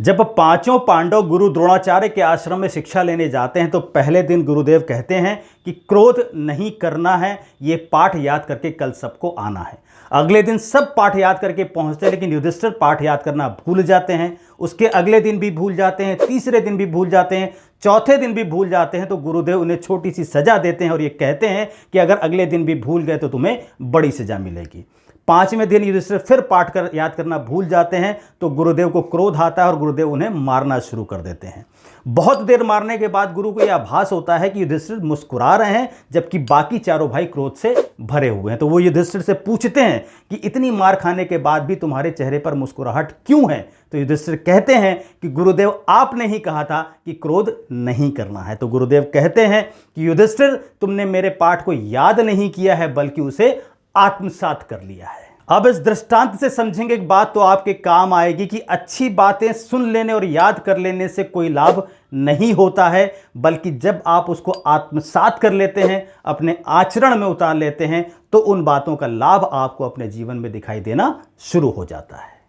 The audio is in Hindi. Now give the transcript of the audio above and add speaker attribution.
Speaker 1: जब पांचों पांडव गुरु द्रोणाचार्य के आश्रम में शिक्षा लेने जाते हैं तो पहले दिन गुरुदेव कहते हैं कि क्रोध नहीं करना है, ये पाठ याद करके कल सबको आना है। अगले दिन सब पाठ याद करके पहुंचते हैं, लेकिन युधिष्ठिर पाठ याद करना भूल जाते हैं। उसके अगले दिन भी भूल जाते हैं, तीसरे दिन भी भूल जाते हैं, चौथे दिन भी भूल जाते हैं। तो गुरुदेव उन्हें छोटी सी सजा देते हैं और ये कहते हैं कि अगर अगले दिन भी भूल गए तो तुम्हें बड़ी सजा मिलेगी। पांचवें दिन युधिष्ठिर फिर पाठ कर याद करना भूल जाते हैं तो गुरुदेव को क्रोध आता है और गुरुदेव उन्हें मारना शुरू कर देते हैं। बहुत देर मारने के बाद गुरु को यह आभास होता है कि युधिष्ठिर मुस्कुरा रहे हैं जबकि बाकी चारों भाई क्रोध से भरे हुए हैं। तो वो युधिष्ठिर से पूछते हैं कि इतनी मार खाने के बाद भी तुम्हारे चेहरे पर मुस्कुराहट क्यों है? तो युधिष्ठिर कहते हैं कि गुरुदेव आपने ही कहा था कि क्रोध नहीं करना है। तो गुरुदेव कहते हैं कि युधिष्ठिर तुमने मेरे पाठ को याद नहीं किया है बल्कि उसे आत्मसात कर लिया है। अब इस दृष्टांत से समझेंगे एक बात तो आपके काम आएगी कि अच्छी बातें सुन लेने और याद कर लेने से कोई लाभ नहीं होता है, बल्कि जब आप उसको आत्मसात कर लेते हैं, अपने आचरण में उतार लेते हैं, तो उन बातों का लाभ आपको अपने जीवन में दिखाई देना शुरू हो जाता है।